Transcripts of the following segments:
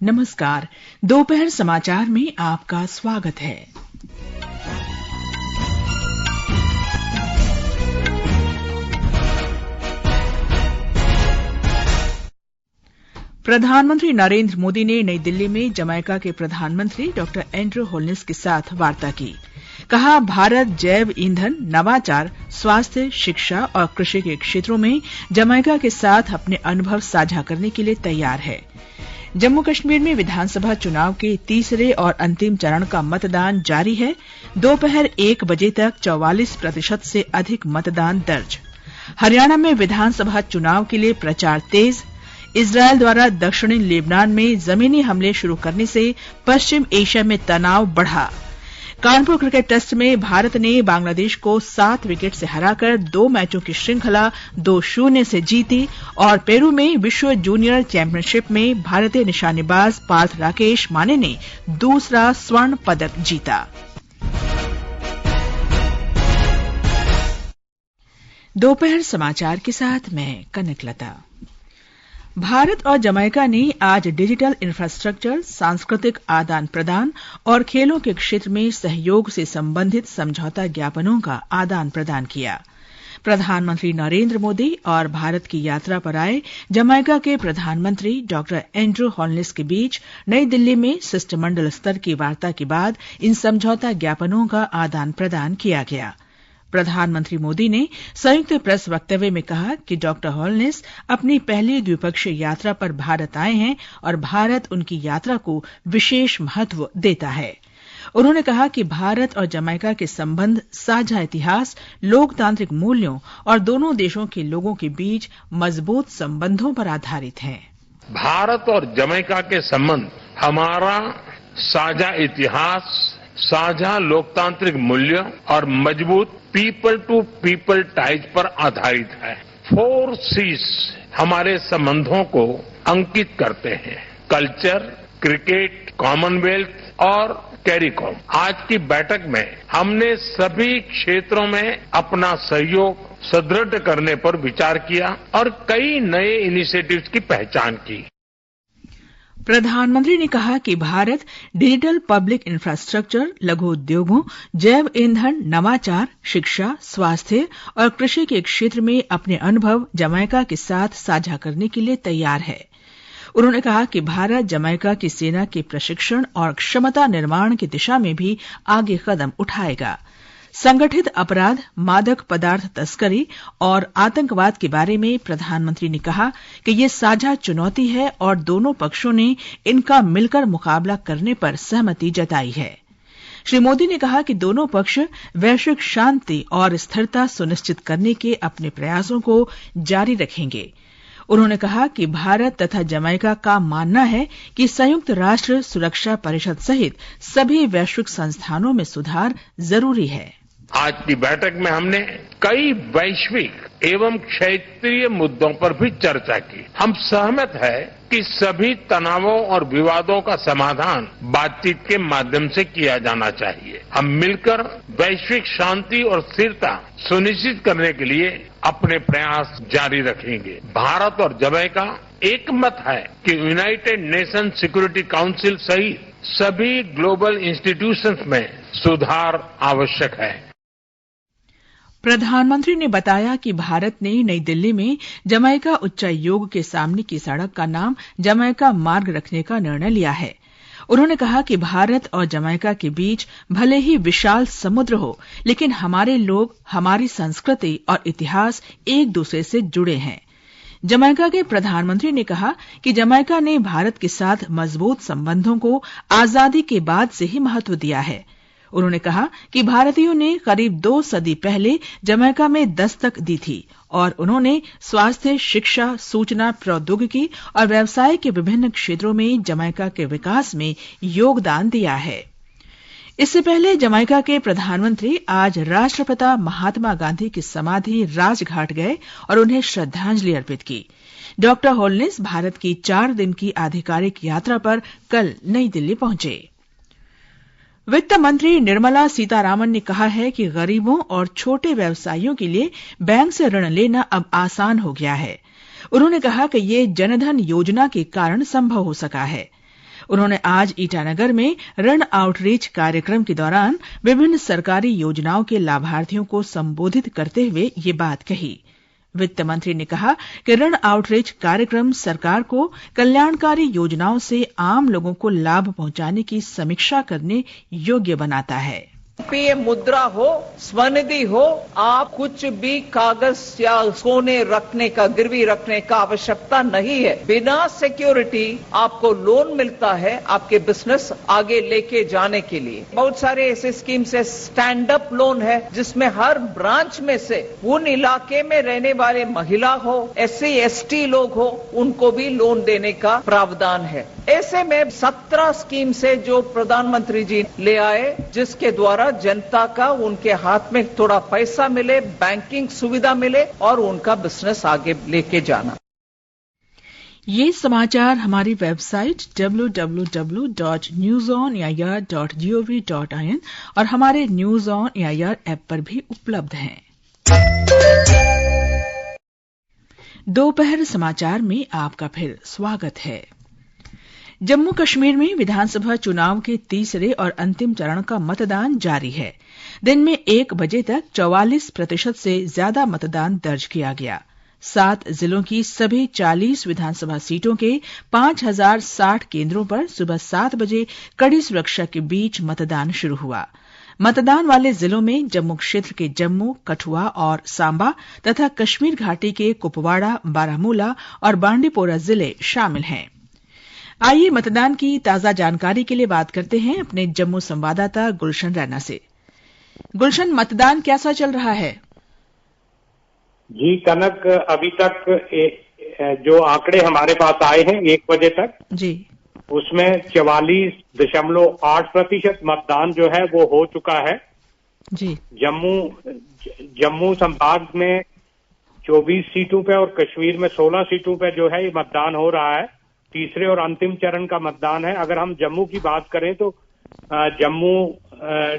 नमस्कार, दोपहर समाचार में आपका स्वागत है। प्रधानमंत्री नरेंद्र मोदी ने नई दिल्ली में जमैका के प्रधानमंत्री डॉक्टर एंड्रू होल्निस के साथ वार्ता की। कहा, भारत जैव ईंधन, नवाचार, स्वास्थ्य, शिक्षा और कृषि के क्षेत्रों में जमैका के साथ अपने अनुभव साझा करने के लिए तैयार है। जम्मू कश्मीर में विधानसभा चुनाव के तीसरे और अंतिम चरण का मतदान जारी है। दोपहर 1 बजे तक 44% से अधिक मतदान दर्ज। हरियाणा में विधानसभा चुनाव के लिए प्रचार तेज। इजरायल द्वारा दक्षिणी लेबनान में जमीनी हमले शुरू करने से पश्चिम एशिया में तनाव बढ़ा। कानपुर क्रिकेट टेस्ट में भारत ने बांग्लादेश को 7 विकेट से हराकर 2 मैचों की श्रृंखला 2-0 से जीती और पेरू में विश्व जूनियर चैंपियनशिप में भारतीय निशानेबाज पार्थ राकेश माने ने दूसरा स्वर्ण पदक जीता। दोपहर समाचार के साथ मैं कनकलता। भारत और जमैका ने आज डिजिटल इंफ्रास्ट्रक्चर, सांस्कृतिक आदान प्रदान और खेलों के क्षेत्र में सहयोग से संबंधित समझौता ज्ञापनों का आदान प्रदान किया। प्रधानमंत्री नरेंद्र मोदी और भारत की यात्रा पर आए जमैका के प्रधानमंत्री डॉक्टर एंड्रू होल्निस के बीच नई दिल्ली में शिष्टमंडल स्तर की वार्ता के बाद इन समझौता ज्ञापनों का आदान प्रदान किया गया। प्रधानमंत्री मोदी ने संयुक्त प्रेस वक्तव्य में कहा कि डॉक्टर होल्निस अपनी पहली द्विपक्षीय यात्रा पर भारत आए हैं और भारत उनकी यात्रा को विशेष महत्व देता है। उन्होंने कहा कि भारत और जमैका के संबंध साझा इतिहास, लोकतांत्रिक मूल्यों और दोनों देशों के लोगों के बीच मजबूत संबंधों पर आधारित हैं। भारत और जमैका के संबंध हमारा साझा इतिहास, साझा लोकतांत्रिक मूल्य और मजबूत पीपल टू पीपल टाइज पर आधारित है। 4 C's हमारे संबंधों को अंकित करते हैं: कल्चर, क्रिकेट, कॉमनवेल्थ और कैरिकॉम। आज की बैठक में हमने सभी क्षेत्रों में अपना सहयोग सुदृढ़ करने पर विचार किया और कई नए इनिशिएटिव्स की पहचान की। प्रधानमंत्री ने कहा कि भारत डिजिटल पब्लिक इंफ्रास्ट्रक्चर, लघु उद्योगों, जैव ईंधन, नवाचार, शिक्षा, स्वास्थ्य और कृषि के क्षेत्र में अपने अनुभव जमैका के साथ साझा करने के लिए तैयार है। उन्होंने कहा कि भारत जमैका की सेना के प्रशिक्षण और क्षमता निर्माण की दिशा में भी आगे कदम उठाएगा। संगठित अपराध, मादक पदार्थ तस्करी और आतंकवाद के बारे में प्रधानमंत्री ने कहा कि ये साझा चुनौती है और दोनों पक्षों ने इनका मिलकर मुकाबला करने पर सहमति जताई है। श्री मोदी ने कहा कि दोनों पक्ष वैश्विक शांति और स्थिरता सुनिश्चित करने के अपने प्रयासों को जारी रखेंगे। उन्होंने कहा कि भारत तथा जमैका का मानना है कि संयुक्त राष्ट्र सुरक्षा परिषद सहित सभी वैश्विक संस्थानों में सुधार जरूरी है। आज की बैठक में हमने कई वैश्विक एवं क्षेत्रीय मुद्दों पर भी चर्चा की। हम सहमत हैं कि सभी तनावों और विवादों का समाधान बातचीत के माध्यम से किया जाना चाहिए। हम मिलकर वैश्विक शांति और स्थिरता सुनिश्चित करने के लिए अपने प्रयास जारी रखेंगे। भारत और जमैका एकमत है कि यूनाइटेड नेशन सिक्योरिटी काउंसिल सहित सभी ग्लोबल इंस्टीट्यूशंस में सुधार आवश्यक है। प्रधानमंत्री ने बताया कि भारत ने नई दिल्ली में जमैका उच्चायोग के सामने की सड़क का नाम जमैका मार्ग रखने का निर्णय लिया है। उन्होंने कहा कि भारत और जमैका के बीच भले ही विशाल समुद्र हो, लेकिन हमारे लोग, हमारी संस्कृति और इतिहास एक दूसरे से जुड़े हैं। जमैका के प्रधानमंत्री ने कहा कि जमैका ने भारत के साथ मजबूत संबंधों को आजादी के बाद से ही महत्व दिया है। उन्होंने कहा कि भारतीयों ने करीब 2 सदी पहले जमैका में दस्तक दी थी और उन्होंने स्वास्थ्य, शिक्षा, सूचना प्रौद्योगिकी और व्यवसाय के विभिन्न क्षेत्रों में जमैका के विकास में योगदान दिया है। इससे पहले जमैका के प्रधानमंत्री आज राष्ट्रपिता महात्मा गांधी की समाधि राजघाट गए और उन्हें श्रद्धांजलि अर्पित की। डॉक्टर होल्निस भारत की 4 दिन की आधिकारिक यात्रा पर कल नई दिल्ली पहुंचे। वित्त मंत्री निर्मला सीतारामन ने कहा है कि गरीबों और छोटे व्यवसायियों के लिए बैंक से ऋण लेना अब आसान हो गया है। उन्होंने कहा कि ये जनधन योजना के कारण संभव हो सका है। उन्होंने आज ईटानगर में ऋण आउटरीच कार्यक्रम के दौरान विभिन्न सरकारी योजनाओं के लाभार्थियों को संबोधित करते हुए ये बात कही। वित्त मंत्री ने कहा कि ऋण आउटरीच कार्यक्रम सरकार को कल्याणकारी योजनाओं से आम लोगों को लाभ पहुंचाने की समीक्षा करने योग्य बनाता है। पीएम मुद्रा हो, स्वनिधि हो, आप कुछ भी कागज या सोने रखने का, गिरवी रखने का आवश्यकता नहीं है। बिना सिक्योरिटी आपको लोन मिलता है आपके बिजनेस आगे लेके जाने के लिए। बहुत सारे ऐसे स्कीम्स है, स्टैंड अप लोन है, जिसमें हर ब्रांच में से उन इलाके में रहने वाले महिला हो, SC ST लोग हो, उनको भी लोन देने का प्रावधान है। ऐसे में 17 स्कीम से जो प्रधानमंत्री जी ले आए, जिसके द्वारा जनता का उनके हाथ में थोड़ा पैसा मिले, बैंकिंग सुविधा मिले और उनका बिजनेस आगे लेके जाना। ये समाचार हमारी वेबसाइट www.newsonair.gov.in और हमारे न्यूज ऑन एआईआर ऐप पर भी उपलब्ध हैं। दोपहर समाचार में आपका फिर स्वागत है। जम्मू कश्मीर में विधानसभा चुनाव के तीसरे और अंतिम चरण का मतदान जारी है। दिन में 1 बजे तक 44% से ज्यादा मतदान दर्ज किया गया। 7 जिलों की सभी 40 विधानसभा सीटों के 5060 केंद्रों पर सुबह 7 बजे कड़ी सुरक्षा के बीच मतदान शुरू हुआ। मतदान वाले जिलों में जम्मू क्षेत्र के जम्मू, कठुआ और सांबा तथा कश्मीर घाटी के कुपवाड़ा, बारामूला और बांडीपोरा जिले शामिल हैं। आइए मतदान की ताजा जानकारी के लिए बात करते हैं अपने जम्मू संवाददाता गुलशन रैना से। गुलशन, मतदान कैसा चल रहा है? जी कनक, अभी तक जो आंकड़े हमारे पास आए हैं 1 बजे तक जी, उसमें 44.8% मतदान जो है वो हो चुका है। जी, जम्मू संभाग में 24 सीटों पे और कश्मीर में 16 सीटों पे जो है ये मतदान हो रहा है। तीसरे और अंतिम चरण का मतदान है। अगर हम जम्मू की बात करें तो जम्मू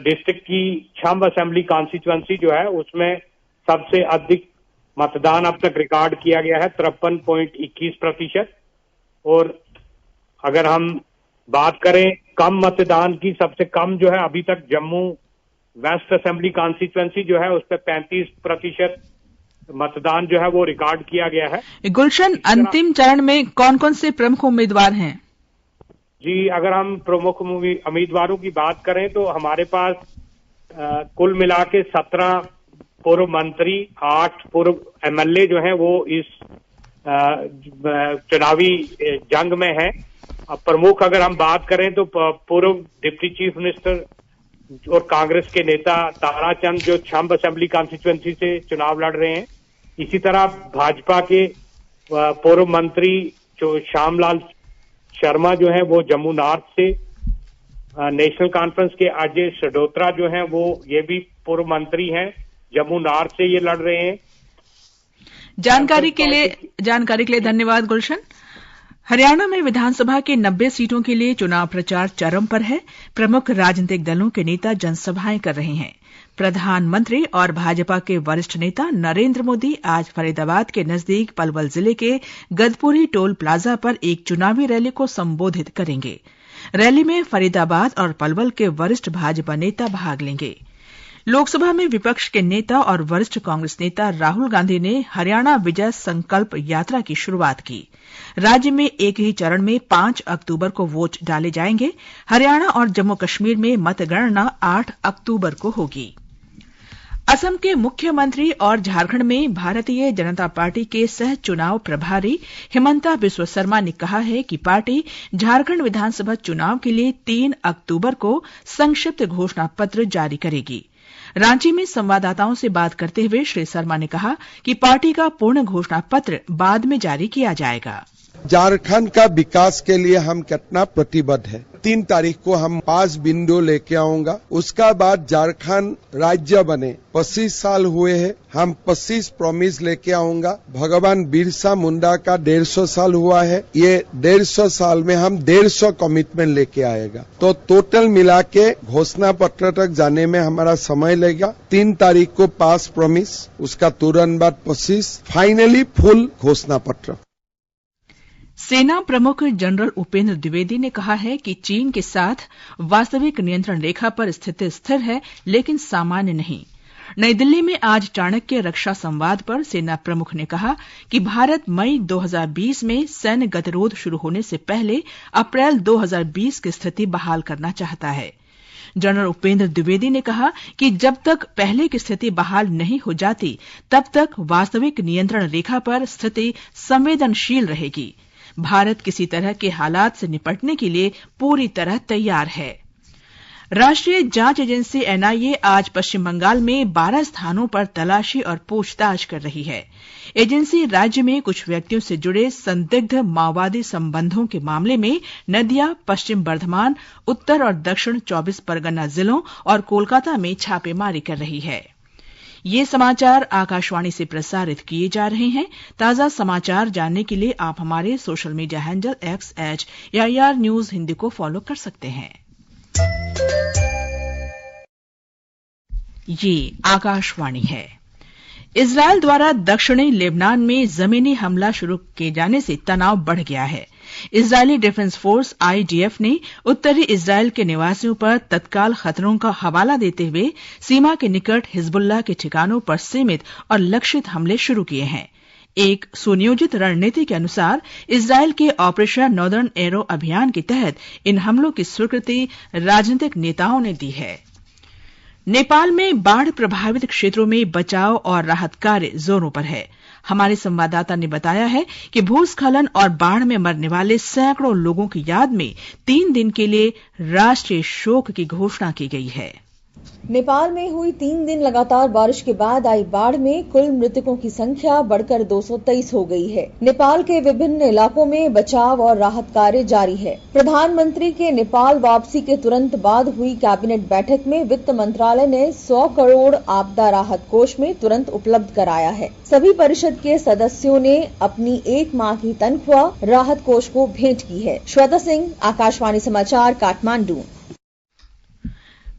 डिस्ट्रिक्ट की छंब असेंबली कॉन्स्टिट्यूएंसी जो है उसमें सबसे अधिक मतदान अब तक रिकॉर्ड किया गया है 53.21%। और अगर हम बात करें कम मतदान की, सबसे कम जो है अभी तक जम्मू वेस्ट असेंबली कॉन्स्टिट्यूएंसी जो है उस पर 35% मतदान जो है वो रिकॉर्ड किया गया है। गुलशन, अंतिम चरण में कौन कौन से प्रमुख उम्मीदवार हैं? जी, अगर हम प्रमुख उम्मीदवारों की बात करें तो हमारे पास कुल मिला के 17 पूर्व मंत्री, 8 पूर्व MLA जो हैं वो इस चुनावी जंग में हैं। प्रमुख अगर हम बात करें तो पूर्व डिप्टी चीफ मिनिस्टर और कांग्रेस के नेता ताराचंद जो छंब असेंबली कॉन्स्टिट्यूएंसी से चुनाव लड़ रहे हैं। इसी तरह भाजपा के पूर्व मंत्री जो श्यामलाल शर्मा जो है वो जम्मू नॉर्थ से, नेशनल कॉन्फ्रेंस के अजय सडोत्रा जो हैं वो ये भी पूर्व मंत्री हैं, जम्मू नॉर्थ से ये लड़ रहे हैं। जानकारी के लिए धन्यवाद गुलशन। हरियाणा में विधानसभा के 90 सीटों के लिए चुनाव प्रचार चरम पर है। प्रमुख राजनीतिक दलों के नेता जनसभाएं कर रहे हैं। प्रधानमंत्री और भाजपा के वरिष्ठ नेता नरेंद्र मोदी आज फरीदाबाद के नजदीक पलवल जिले के गदपुरी टोल प्लाजा पर एक चुनावी रैली को संबोधित करेंगे। रैली में फरीदाबाद और पलवल के वरिष्ठ भाजपा नेता भाग लेंगे। लोकसभा में विपक्ष के नेता और वरिष्ठ कांग्रेस नेता राहुल गांधी ने हरियाणा विजय संकल्प यात्रा की शुरुआत की। राज्य में एक ही चरण में 5 अक्टूबर को वोट डाले जाएंगे। हरियाणा और जम्मू कश्मीर में मतगणना 8 अक्टूबर को होगी। असम के मुख्यमंत्री और झारखंड में भारतीय जनता पार्टी के सह चुनाव प्रभारी हिमंता बिस्वा शर्मा ने कहा है कि पार्टी झारखंड विधानसभा चुनाव के लिए 3 अक्टूबर को संक्षिप्त घोषणा पत्र जारी करेगी। रांची में संवाददाताओं से बात करते हुए श्री शर्मा ने कहा कि पार्टी का पूर्ण घोषणा पत्र बाद में जारी किया जाएगा। झारखंड का विकास के लिए हम कितना प्रतिबद्ध है। 3 तारीख को हम 5 बिंदु लेके आऊंगा। उसका बाद झारखंड राज्य बने 25 साल हुए हैं, हम 25 प्रॉमिस लेके आऊंगा। भगवान बिरसा मुंडा का 150 साल हुआ है, ये 150 साल में हम 150 कमिटमेंट लेके आएगा। तो टोटल मिला के घोषणा पत्र तक जाने में हमारा समय लगेगा। 3 तारीख को 5 प्रॉमिस, उसका तुरंत बाद 25, फाइनली फुल घोषणा पत्र। सेना प्रमुख जनरल उपेंद्र द्विवेदी ने कहा है कि चीन के साथ वास्तविक नियंत्रण रेखा पर स्थिति स्थिर है, लेकिन सामान्य नहीं। नई दिल्ली में आज चाणक्य रक्षा संवाद पर सेना प्रमुख ने कहा कि भारत मई 2020 में सैन्य गतिरोध शुरू होने से पहले अप्रैल 2020 की स्थिति बहाल करना चाहता है। जनरल उपेंद्र द्विवेदी ने कहा कि जब तक पहले की स्थिति बहाल नहीं हो जाती, तब तक वास्तविक नियंत्रण रेखा पर स्थिति संवेदनशील रहेगी। भारत किसी तरह के हालात से निपटने के लिए पूरी तरह तैयार है। राष्ट्रीय जांच एजेंसी एनआईए आज पश्चिम बंगाल में 12 स्थानों पर तलाशी और पूछताछ कर रही है। एजेंसी राज्य में कुछ व्यक्तियों से जुड़े संदिग्ध माओवादी संबंधों के मामले में नदिया, पश्चिम बर्धमान, उत्तर और दक्षिण 24 परगना जिलों और कोलकाता में छापेमारी कर रही है। ये समाचार आकाशवाणी से प्रसारित किए जा रहे हैं। ताजा समाचार जानने के लिए आप हमारे social media handle @AIR news Hindi को फॉलो कर सकते हैं। ये आकाशवाणी है। इजरायल द्वारा दक्षिणी लेबनान में जमीनी हमला शुरू किए जाने से तनाव बढ़ गया है। इजरायली डिफेंस फोर्स IDF ने उत्तरी इजरायल के निवासियों पर तत्काल खतरों का हवाला देते हुए सीमा के निकट हिजबुल्लाह के ठिकानों पर सीमित और लक्षित हमले शुरू किए हैं। एक सुनियोजित रणनीति के अनुसार इजरायल के ऑपरेशन नॉर्दर्न एरो अभियान के तहत इन हमलों की स्वीकृति राजनीतिक नेताओं ने दी है। नेपाल में बाढ़ प्रभावित क्षेत्रों में बचाव और राहत कार्य जोरों पर है। हमारे संवाददाता ने बताया है कि भूस्खलन और बाढ़ में मरने वाले सैकड़ों लोगों की याद में 3 दिन के लिए राष्ट्रीय शोक की घोषणा की गई है। नेपाल में हुई 3 दिन लगातार बारिश के बाद आई बाढ़ में कुल मृतकों की संख्या बढ़कर 223 हो गई है। नेपाल के विभिन्न इलाकों में बचाव और राहत कार्य जारी है। प्रधानमंत्री के नेपाल वापसी के तुरंत बाद हुई कैबिनेट बैठक में वित्त मंत्रालय ने 100 करोड़ आपदा राहत कोष में तुरंत उपलब्ध कराया है। सभी परिषद के सदस्यों ने अपनी 1 माह की तनख्वाह राहत कोष को भेंट की है। श्वेता सिंह, आकाशवाणी समाचार, काठमांडू।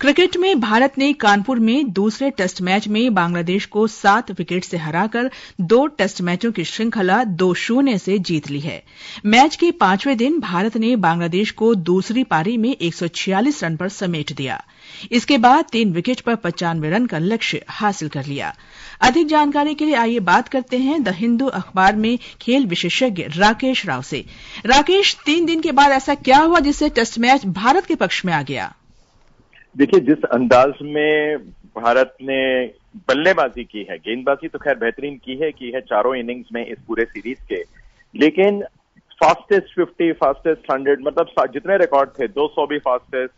क्रिकेट में भारत ने कानपुर में दूसरे टेस्ट मैच में बांग्लादेश को 7 विकेट से हराकर 2 टेस्ट मैचों की श्रृंखला 2-0 से जीत ली है। मैच के 5वें दिन भारत ने बांग्लादेश को दूसरी पारी में 146 रन पर समेट दिया। इसके बाद 3 विकेट पर 95 रन का लक्ष्य हासिल कर लिया। अधिक जानकारी के लिए आइए बात करते हैं द हिंदू अखबार में खेल विशेषज्ञ राकेश राव से। राकेश, 3 दिन के बाद ऐसा क्या हुआ जिससे टेस्ट मैच भारत के पक्ष में आ गया? देखिए, जिस अंदाज में भारत ने बल्लेबाजी की है, गेंदबाजी तो खैर बेहतरीन की है चारों इनिंग्स में इस पूरे सीरीज के, लेकिन फास्टेस्ट 50, फास्टेस्ट 100, मतलब जितने रिकॉर्ड थे, 200 भी फास्टेस्ट।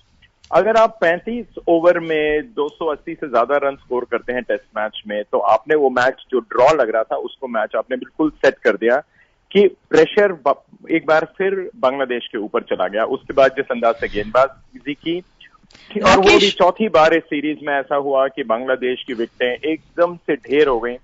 अगर आप 35 ओवर में 280 से ज्यादा रन स्कोर करते हैं टेस्ट मैच में, तो आपने वो मैच जो ड्रॉ लग रहा था उसको मैच आपने बिल्कुल सेट कर दिया कि प्रेशर एक बार फिर बांग्लादेश के ऊपर चला गया। उसके बाद जिस अंदाज से गेंदबाजी की, और वो भी चौथी बार इस सीरीज में ऐसा हुआ कि बांग्लादेश की विकेटें एकदम से ढेर हो गई,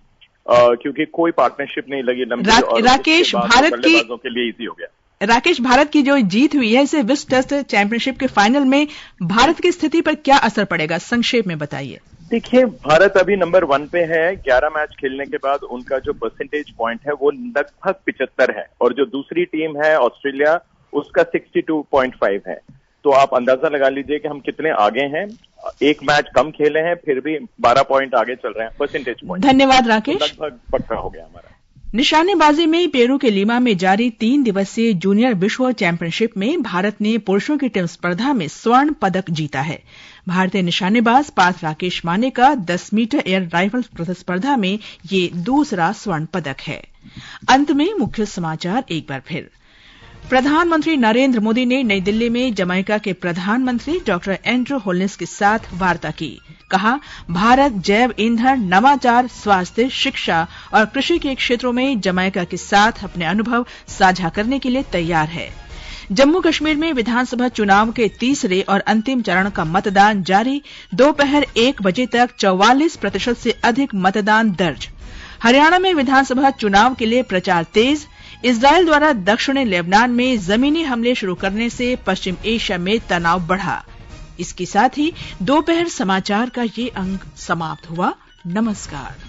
क्योंकि कोई पार्टनरशिप नहीं लगी लंबी। राकेश, भारत के लिए इजी हो गया। राकेश, भारत की जो जीत हुई है इससे विश्व टेस्ट चैंपियनशिप के फाइनल में भारत की स्थिति पर क्या असर पड़ेगा, संक्षेप में बताइए। देखिए, भारत अभी नंबर 1 पे है। 11 मैच खेलने के बाद उनका जो परसेंटेज पॉइंट है वो लगभग 75 है, और जो दूसरी टीम है ऑस्ट्रेलिया, उसका 62.5 है। तो आप अंदाजा लगा लीजिए कि हम कितने आगे हैं। 1 मैच कम खेले हैं, फिर भी 12 पॉइंट आगे चल रहे हैं परसेंटेज पॉइंट। धन्यवाद राकेश। तो लगभग पक्का हो गया हमारा। निशानेबाजी में पेरू के लीमा में जारी 3 दिवसीय जूनियर विश्व चैंपियनशिप में भारत ने पुरुषों की टीम स्पर्धा में स्वर्ण पदक जीता है। भारतीय निशानेबाज पार्थ राकेश माने का 10 मीटर एयर राइफल प्रतिस्पर्धा में ये दूसरा स्वर्ण पदक है। अंत में मुख्य समाचार एक बार फिर। प्रधानमंत्री नरेंद्र मोदी ने नई दिल्ली में जमैका के प्रधानमंत्री डॉक्टर एंड्रू होल्नेस के साथ वार्ता की। कहा, भारत जैव ईंधन, नवाचार, स्वास्थ्य, शिक्षा और कृषि के क्षेत्रों में जमैका के साथ अपने अनुभव साझा करने के लिए तैयार है। जम्मू कश्मीर में विधानसभा चुनाव के तीसरे और अंतिम चरण का मतदान जारी। दोपहर 1 बजे तक 44% से अधिक मतदान दर्ज। हरियाणा में विधानसभा चुनाव के लिए प्रचार तेज। इजरायल द्वारा दक्षिणी लेबनान में जमीनी हमले शुरू करने से पश्चिम एशिया में तनाव बढ़ा। इसके साथ ही दोपहर समाचार का ये अंक समाप्त हुआ। नमस्कार।